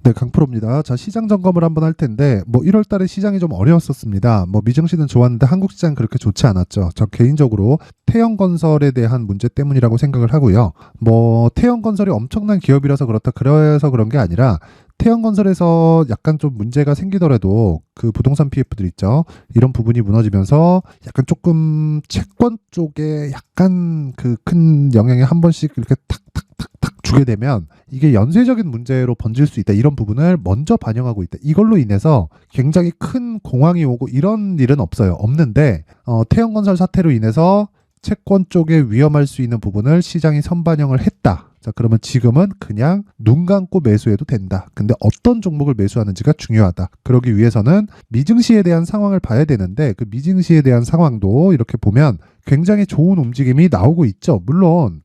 네, 강프로입니다. 자, 시장 점검을 한번 할 텐데, 1월 달에 시장이 좀 어려웠었습니다. 미증시는 좋았는데 한국 시장은 그렇게 좋지 않았죠. 저 개인적으로 태형건설에 대한 문제 때문이라고 생각을 하고요. 태형건설이 엄청난 기업이라서 그렇다, 그래서 그런 게 아니라, 태형건설에서 약간 좀 문제가 생기더라도 그 부동산 PF들 있죠. 이런 부분이 무너지면서 약간 조금 채권 쪽에 약간 그 큰 영향이 한 번씩 이렇게 탁탁탁탁 주게 되면 이게 연쇄적인 문제로 번질 수 있다. 이런 부분을 먼저 반영하고 있다. 이걸로 인해서 굉장히 큰 공황이 오고 이런 일은 없어요. 없는데 태형건설 사태로 인해서 채권 쪽에 위험할 수 있는 부분을 시장이 선반영을 했다. 자, 그러면 지금은 그냥 눈 감고 매수해도 된다. 근데 어떤 종목을 매수하는지가 중요하다. 그러기 위해서는 미증시에 대한 상황을 봐야 되는데 그 미증시에 대한 상황도 이렇게 보면 굉장히 좋은 움직임이 나오고 있죠. 물론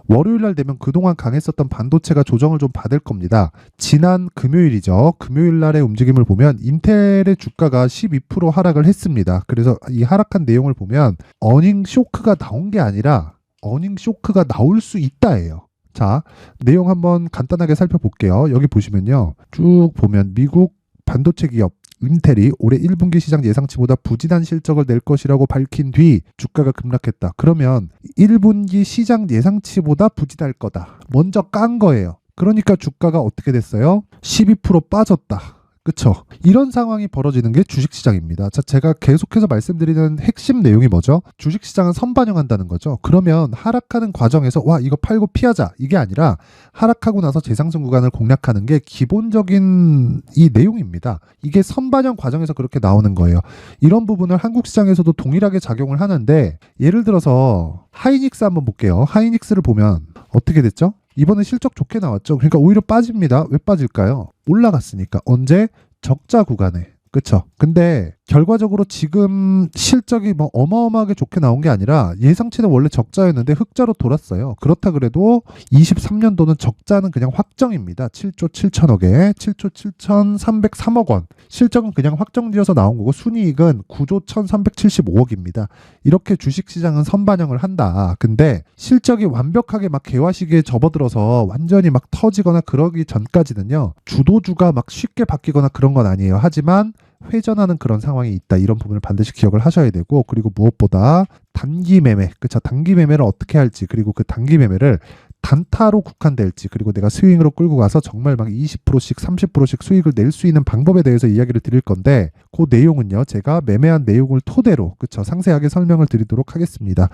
월요일 날 되면 그동안 강했었던 반도체가 조정을 좀 받을 겁니다. 지난 금요일이죠. 금요일 날의 움직임을 보면 인텔의 주가가 12% 하락을 했습니다. 그래서 이 하락한 내용을 보면 어닝 쇼크가 나온 게 아니라 어닝 쇼크가 나올 수 있다예요. 자, 내용 한번 간단하게 살펴볼게요. 여기 보시면요. 쭉 보면 미국 반도체 기업 인텔이 올해 1분기 시장 예상치보다 부진한 실적을 낼 것이라고 밝힌 뒤 주가가 급락했다. 그러면 1분기 시장 예상치보다 부진할 거다. 먼저 깐 거예요. 그러니까 주가가 어떻게 됐어요? 12% 빠졌다. 그쵸? 이런 상황이 벌어지는 게 주식시장입니다. 자, 제가 계속해서 말씀드리는 핵심 내용이 뭐죠? 주식시장은 선반영한다는 거죠. 그러면 하락하는 과정에서 와 이거 팔고 피하자 이게 아니라 하락하고 나서 재상승 구간을 공략하는 게 기본적인 이 내용입니다. 이게 선반영 과정에서 그렇게 나오는 거예요. 이런 부분을 한국 시장에서도 동일하게 작용을 하는데 예를 들어서 하이닉스 한번 볼게요. 하이닉스를 보면 어떻게 됐죠? 이번에 실적 좋게 나왔죠. 그러니까 오히려 빠집니다. 왜 빠질까요? 올라갔으니까. 언제? 적자 구간에. 그쵸? 근데 결과적으로 지금 실적이 어마어마하게 좋게 나온 게 아니라 예상치는 원래 적자였는데 흑자로 돌았어요. 그렇다 그래도 23년도는 적자는 그냥 확정입니다. 7조 7천억에 7조 7,303억 원. 실적은 그냥 확정지어서 나온 거고 순이익은 9조 1,375억입니다. 이렇게 주식시장은 선반영을 한다. 근데 실적이 완벽하게 막 개화시기에 접어들어서 완전히 막 터지거나 그러기 전까지는요. 주도주가 막 쉽게 바뀌거나 그런 건 아니에요. 하지만 회전하는 그런 상황이 있다. 이런 부분을 반드시 기억을 하셔야 되고 그리고 무엇보다 단기 매매, 그쵸? 단기 매매를 어떻게 할지 그리고 그 단기 매매를 단타로 국한될지 그리고 내가 스윙으로 끌고 가서 정말 막 20%씩 30%씩 수익을 낼 수 있는 방법에 대해서 이야기를 드릴 건데 그 내용은요. 제가 매매한 내용을 토대로 그쵸? 상세하게 설명을 드리도록 하겠습니다.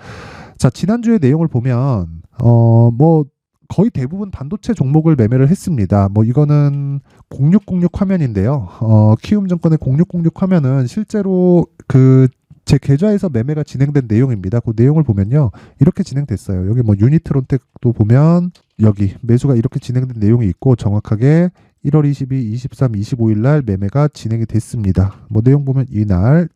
자, 지난주의 내용을 보면 거의 대부분 반도체 종목을 매매를 했습니다. 이거는 0606 화면인데요. 키움증권의 0606 화면은 실제로 제 계좌에서 매매가 진행된 내용입니다. 그 내용을 보면요. 이렇게 진행됐어요. 여기 유니트론텍도 보면 여기 매수가 이렇게 진행된 내용이 있고 정확하게 1월 22, 23, 25일 날 매매가 진행이 됐습니다. 내용 보면 이날,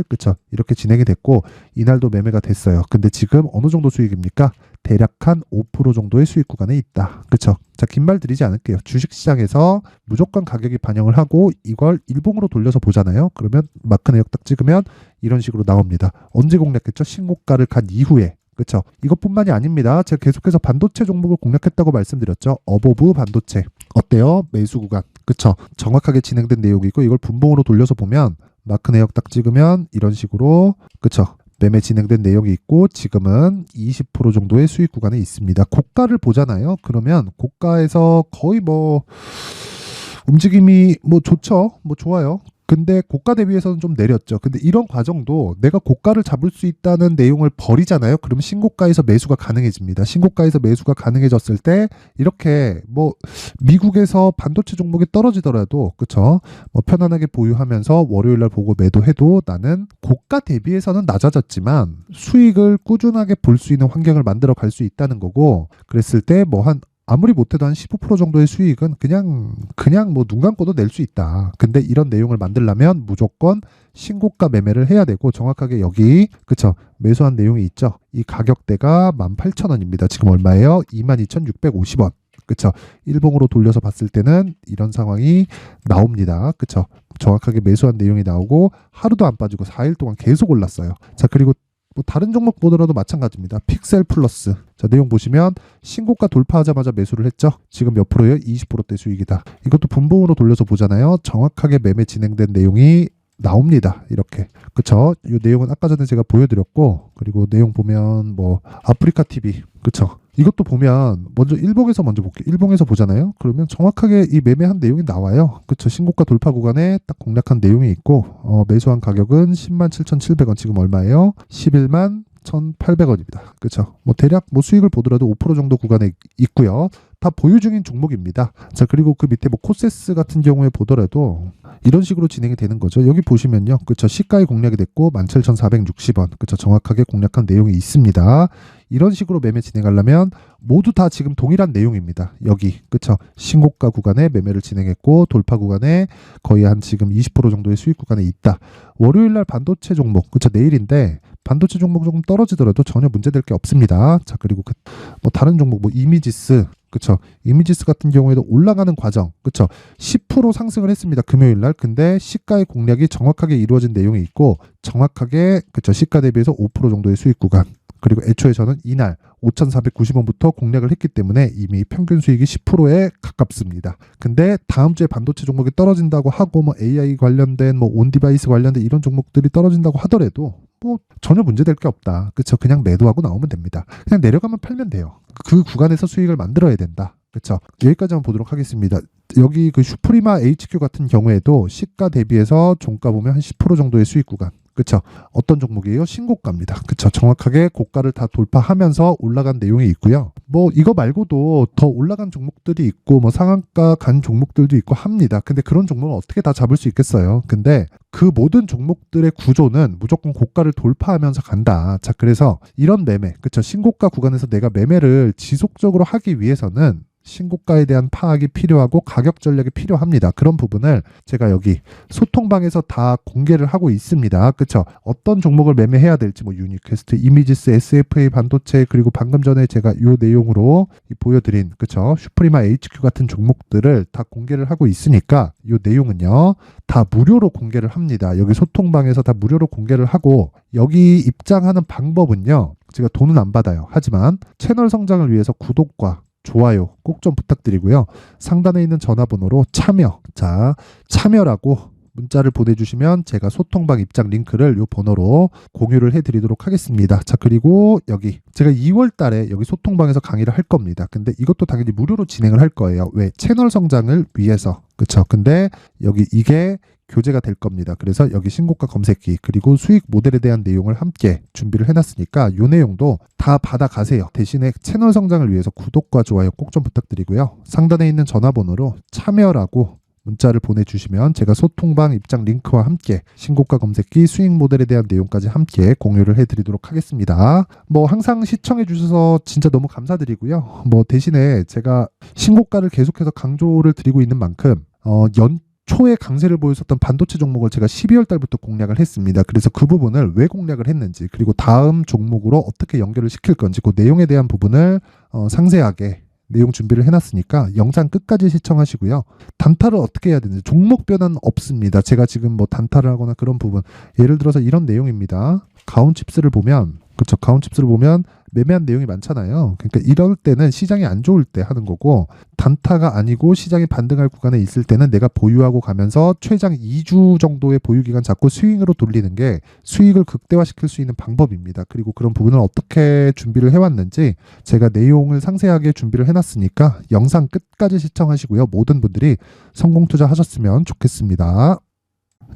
그쵸? 이렇게 진행이 됐고 이날도 매매가 됐어요. 근데 지금 어느 정도 수익입니까? 대략 한 5% 정도의 수익 구간에 있다. 그쵸? 자, 긴 말 드리지 않을게요. 주식시장에서 무조건 가격이 반영을 하고 이걸 일봉으로 돌려서 보잖아요. 그러면 마크 내역 딱 찍으면 이런 식으로 나옵니다. 언제 공략했죠? 신고가를 간 이후에. 그쵸? 이것뿐만이 아닙니다. 제가 계속해서 반도체 종목을 공략했다고 말씀드렸죠. 어보브 반도체. 어때요? 매수 구간. 그쵸? 정확하게 진행된 내용이고 이걸 분봉으로 돌려서 보면 마크 내역 딱 찍으면 이런 식으로 그쵸? 매매 진행된 내용이 있고 지금은 20% 정도의 수익 구간에 있습니다. 고가를 보잖아요. 그러면 고가에서 거의 움직임이 좋죠. 좋아요. 근데 고가 대비해서는 좀 내렸죠. 근데 이런 과정도 내가 고가를 잡을 수 있다는 내용을 버리잖아요. 그럼 신고가에서 매수가 가능해집니다. 신고가에서 매수가 가능해졌을 때 이렇게 미국에서 반도체 종목이 떨어지더라도 그쵸? 편안하게 보유하면서 월요일 날 보고 매도해도 나는 고가 대비해서는 낮아졌지만 수익을 꾸준하게 볼 수 있는 환경을 만들어 갈 수 있다는 거고 그랬을 때 아무리 못해도 한 15% 정도의 수익은 그냥 눈 감고도 낼 수 있다. 근데 이런 내용을 만들려면 무조건 신고가 매매를 해야 되고 정확하게 여기 그쵸? 매수한 내용이 있죠. 이 가격대가 18,000원입니다. 지금 얼마예요? 22,650원. 그쵸? 일봉으로 돌려서 봤을 때는 이런 상황이 나옵니다. 그쵸? 정확하게 매수한 내용이 나오고 하루도 안 빠지고 4일 동안 계속 올랐어요. 자, 그리고 뭐 다른 종목 보더라도 마찬가지입니다. 픽셀 플러스. 자, 내용 보시면 신고가 돌파하자마자 매수를 했죠. 지금 몇 프로예요? 20%대 수익이다. 이것도 분봉으로 돌려서 보잖아요. 정확하게 매매 진행된 내용이 나옵니다. 이렇게. 그쵸? 이 내용은 아까 전에 제가 보여드렸고, 그리고 내용 보면 뭐 아프리카 TV. 그쵸? 이것도 보면 먼저 일봉에서 먼저 볼게요. 일봉에서 보잖아요. 그러면 정확하게 이 매매한 내용이 나와요. 그쵸? 신고가 돌파 구간에 딱 공략한 내용이 있고, 매수한 가격은 107,700원. 지금 얼마예요? 11만 1,800원입니다. 그쵸? 뭐 대략 뭐 수익을 보더라도 5% 정도 구간에 있고요. 다 보유 중인 종목입니다. 자, 그리고 그 밑에 뭐 코세스 같은 경우에 보더라도 이런 식으로 진행이 되는 거죠. 여기 보시면요. 그쵸? 시가에 공략이 됐고 17,460원. 그쵸? 정확하게 공략한 내용이 있습니다. 이런 식으로 매매 진행하려면 모두 다 지금 동일한 내용입니다. 여기. 그쵸? 신고가 구간에 매매를 진행했고 돌파 구간에 거의 한 지금 20% 정도의 수익 구간에 있다. 월요일 날 반도체 종목. 그쵸? 내일인데 반도체 종목 조금 떨어지더라도 전혀 문제될 게 없습니다. 자, 그리고 뭐 다른 종목 뭐 이미지스. 그쵸? 이미지스 같은 경우에도 올라가는 과정. 그쵸? 10% 상승을 했습니다. 금요일 날. 근데 시가의 공략이 정확하게 이루어진 내용이 있고 정확하게 그쵸? 시가 대비해서 5% 정도의 수익 구간. 그리고 애초에 저는 이날 5,490원부터 공략을 했기 때문에 이미 평균 수익이 10%에 가깝습니다. 근데 다음 주에 반도체 종목이 떨어진다고 하고 뭐 AI 관련된 뭐 온디바이스 관련된 이런 종목들이 떨어진다고 하더라도 뭐 전혀 문제될 게 없다. 그쵸? 그냥 매도하고 나오면 됩니다. 그냥 내려가면 팔면 돼요. 그 구간에서 수익을 만들어야 된다. 그쵸? 여기까지 한번 보도록 하겠습니다. 여기 그 슈프리마 HQ 같은 경우에도 시가 대비해서 종가 보면 한 10% 정도의 수익 구간. 그쵸? 어떤 종목이에요? 신고가입니다. 그쵸? 정확하게 고가를 다 돌파하면서 올라간 내용이 있고요. 뭐 이거 말고도 더 올라간 종목들이 있고 뭐 상한가 간 종목들도 있고 합니다. 근데 그런 종목은 어떻게 다 잡을 수 있겠어요? 근데 그 모든 종목들의 구조는 무조건 고가를 돌파하면서 간다. 자, 그래서 이런 매매, 그쵸? 신고가 구간에서 내가 매매를 지속적으로 하기 위해서는 신고가에 대한 파악이 필요하고 가격 전략이 필요합니다. 그런 부분을 제가 여기 소통방에서 다 공개를 하고 있습니다. 그쵸? 어떤 종목을 매매해야 될지 뭐 유니퀘스트, 이미지스, SFA 반도체 그리고 방금 전에 제가 이 내용으로 보여드린 그쵸? 슈프리마 HQ 같은 종목들을 다 공개를 하고 있으니까 이 내용은요 다 무료로 공개를 합니다. 여기 소통방에서 다 무료로 공개를 하고 여기 입장하는 방법은요 제가 돈은 안 받아요. 하지만 채널 성장을 위해서 구독과 좋아요 꼭 좀 부탁드리고요. 상단에 있는 전화번호로 참여라고 문자를 보내주시면 제가 소통방 입장 링크를 이 번호로 공유를 해드리도록 하겠습니다. 자, 그리고 여기 제가 2월 달에 여기 소통방에서 강의를 할 겁니다. 근데 이것도 당연히 무료로 진행을 할 거예요. 왜? 채널 성장을 위해서. 그쵸? 근데 여기 이게 교재가 될 겁니다. 그래서 여기 신고가 검색기 그리고 수익 모델에 대한 내용을 함께 준비를 해놨으니까 이 내용도 다 받아가세요. 대신에 채널 성장을 위해서 구독과 좋아요 꼭 좀 부탁드리고요. 상단에 있는 전화번호로 참여라고 문자를 보내주시면 제가 소통방 입장 링크와 함께 신고가 검색기 수익 모델에 대한 내용까지 함께 공유를 해드리도록 하겠습니다. 뭐 항상 시청해 주셔서 진짜 너무 감사드리고요. 뭐 대신에 제가 신고가를 계속해서 강조를 드리고 있는 만큼 초에 강세를 보였었던 반도체 종목을 제가 12월 달부터 공략을 했습니다. 그래서 그 부분을 왜 공략을 했는지 그리고 다음 종목으로 어떻게 연결을 시킬 건지 그 내용에 대한 부분을 상세하게 내용 준비를 해놨으니까 영상 끝까지 시청하시고요. 단타를 어떻게 해야 되는지 종목 변화는 없습니다. 제가 지금 뭐 단타를 하거나 그런 부분 예를 들어서 이런 내용입니다. 가온칩스를 보면 그쵸? 가온칩스를 보면 매매한 내용이 많잖아요. 그러니까 이럴 때는 시장이 안 좋을 때 하는 거고 단타가 아니고 시장이 반등할 구간에 있을 때는 내가 보유하고 가면서 최장 2주 정도의 보유기간 잡고 스윙으로 돌리는 게 수익을 극대화시킬 수 있는 방법입니다. 그리고 그런 부분을 어떻게 준비를 해왔는지 제가 내용을 상세하게 준비를 해놨으니까 영상 끝까지 시청하시고요. 모든 분들이 성공 투자하셨으면 좋겠습니다.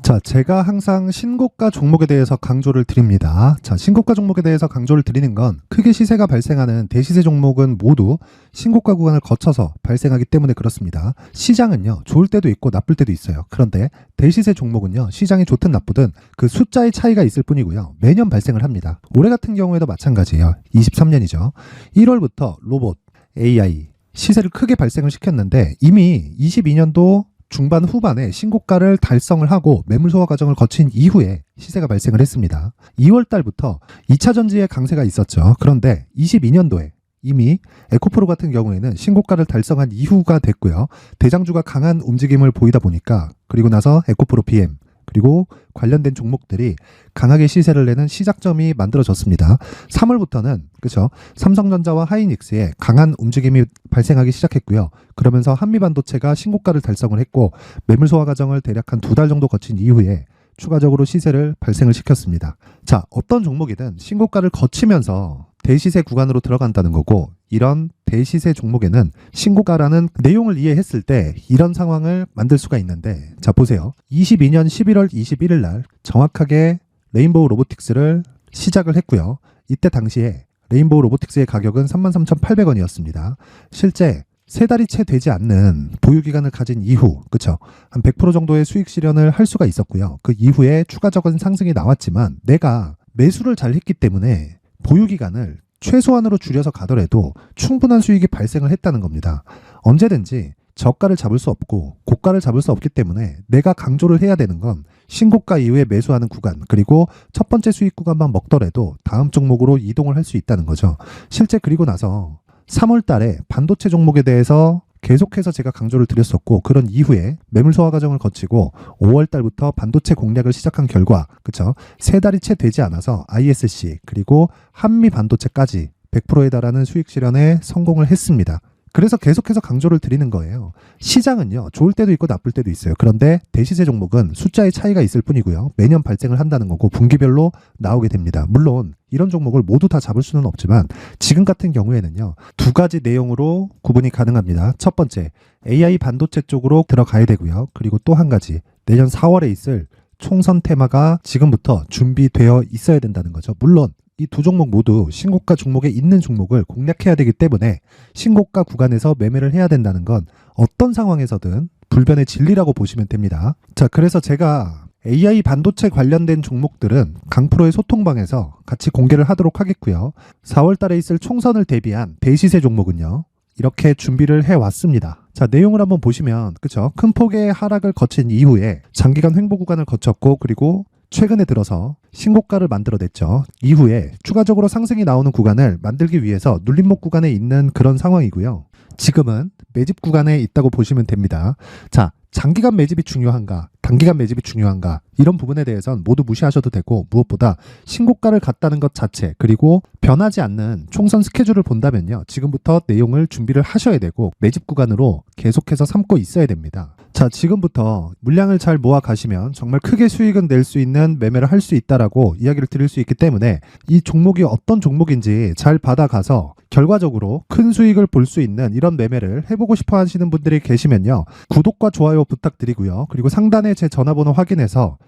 자, 제가 항상 신고가 종목에 대해서 강조를 드립니다. 자, 신고가 종목에 대해서 강조를 드리는 건 크게 시세가 발생하는 대시세 종목은 모두 신고가 구간을 거쳐서 발생하기 때문에 그렇습니다. 시장은요, 좋을 때도 있고 나쁠 때도 있어요. 그런데 대시세 종목은요, 시장이 좋든 나쁘든 그 숫자의 차이가 있을 뿐이고요. 매년 발생을 합니다. 올해 같은 경우에도 마찬가지예요. 23년이죠. 1월부터 로봇, AI, 시세를 크게 발생을 시켰는데 이미 22년도 중반 후반에 신고가를 달성을 하고 매물 소화 과정을 거친 이후에 시세가 발생을 했습니다. 2월 달부터 2차 전지의 강세가 있었죠. 그런데 22년도에 이미 에코프로 같은 경우에는 신고가를 달성한 이후가 됐고요. 대장주가 강한 움직임을 보이다 보니까 그리고 나서 에코프로 BM, 그리고 관련된 종목들이 강하게 시세를 내는 시작점이 만들어졌습니다. 3월부터는 그죠? 삼성전자와 하이닉스에 강한 움직임이 발생하기 시작했고요. 그러면서 한미반도체가 신고가를 달성을 했고 매물 소화 과정을 대략 한 2달 정도 거친 이후에 추가적으로 시세를 발생을 시켰습니다. 자, 어떤 종목이든 신고가를 거치면서 대시세 구간으로 들어간다는 거고, 이런 대시세 종목에는 신고가라는 내용을 이해했을 때 이런 상황을 만들 수가 있는데, 자 보세요. 22년 11월 21일 날 정확하게 레인보우 로보틱스를 시작을 했고요. 이때 당시에 레인보우 로보틱스의 가격은 33,800원이었습니다. 실제 세 달이 채 되지 않는 보유기간을 가진 이후, 그쵸? 한 100% 정도의 수익 실현을 할 수가 있었고요. 그 이후에 추가적인 상승이 나왔지만 내가 매수를 잘 했기 때문에 보유기간을 최소한으로 줄여서 가더라도 충분한 수익이 발생을 했다는 겁니다. 언제든지 저가를 잡을 수 없고 고가를 잡을 수 없기 때문에 내가 강조를 해야 되는 건 신고가 이후에 매수하는 구간, 그리고 첫 번째 수익 구간만 먹더라도 다음 종목으로 이동을 할 수 있다는 거죠. 실제 그리고 나서 3월 달에 반도체 종목에 대해서 계속해서 제가 강조를 드렸었고, 그런 이후에 매물 소화 과정을 거치고 5월 달부터 반도체 공략을 시작한 결과, 그쵸? 세 달이 채 되지 않아서 ISC 그리고 한미 반도체까지 100%에 달하는 수익 실현에 성공을 했습니다. 그래서 계속해서 강조를 드리는 거예요. 시장은요, 좋을 때도 있고 나쁠 때도 있어요. 그런데 대시세 종목은 숫자의 차이가 있을 뿐이고요. 매년 발생을 한다는 거고 분기별로 나오게 됩니다. 물론 이런 종목을 모두 다 잡을 수는 없지만 지금 같은 경우에는요, 두 가지 내용으로 구분이 가능합니다. 첫 번째, AI 반도체 쪽으로 들어가야 되고요. 그리고 또 한 가지, 내년 4월에 있을 총선 테마가 지금부터 준비되어 있어야 된다는 거죠. 물론 이 두 종목 모두 신고가 종목에 있는 종목을 공략해야 되기 때문에 신고가 구간에서 매매를 해야 된다는 건 어떤 상황에서든 불변의 진리라고 보시면 됩니다. 자, 그래서 제가 AI 반도체 관련된 종목들은 강프로의 소통방에서 같이 공개를 하도록 하겠고요. 4월 달에 있을 총선을 대비한 대시세 종목은요, 이렇게 준비를 해왔습니다. 자, 내용을 한번 보시면, 그쵸? 큰 폭의 하락을 거친 이후에 장기간 횡보 구간을 거쳤고, 그리고 최근에 들어서 신고가를 만들어냈죠. 이후에 추가적으로 상승이 나오는 구간을 만들기 위해서 눌림목 구간에 있는 그런 상황이고요. 지금은 매집 구간에 있다고 보시면 됩니다. 자, 장기간 매집이 중요한가, 단기간 매집이 중요한가, 이런 부분에 대해서는 모두 무시하셔도 되고, 무엇보다 신고가를 갔다는 것 자체, 그리고 변하지 않는 총선 스케줄을 본다면요, 지금부터 내용을 준비를 하셔야 되고 매집 구간으로 계속해서 삼고 있어야 됩니다. 자, 지금부터 물량을 잘 모아 가시면 정말 크게 수익은 낼 수 있는 매매를 할 수 있다라고 이야기를 드릴 수 있기 때문에 이 종목이 어떤 종목인지 잘 받아가서 결과적으로 큰 수익을 볼 수 있는 이런 매매를 해보고 싶어 하시는 분들이 계시면요, 구독과 좋아요 부탁드리고요. 그리고 상단에 제 전화번호 확인해서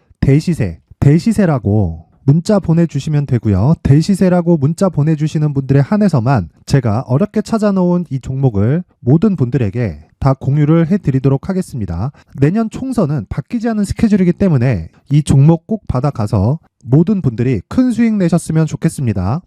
대시세라고 문자 보내주시면 되고요. 대시세라고 문자 보내주시는 분들에 한해서만 제가 어렵게 찾아놓은 이 종목을 모든 분들에게 다 공유를 해드리도록 하겠습니다. 내년 총선은 바뀌지 않은 스케줄이기 때문에 이 종목 꼭 받아가서 모든 분들이 큰 수익 내셨으면 좋겠습니다.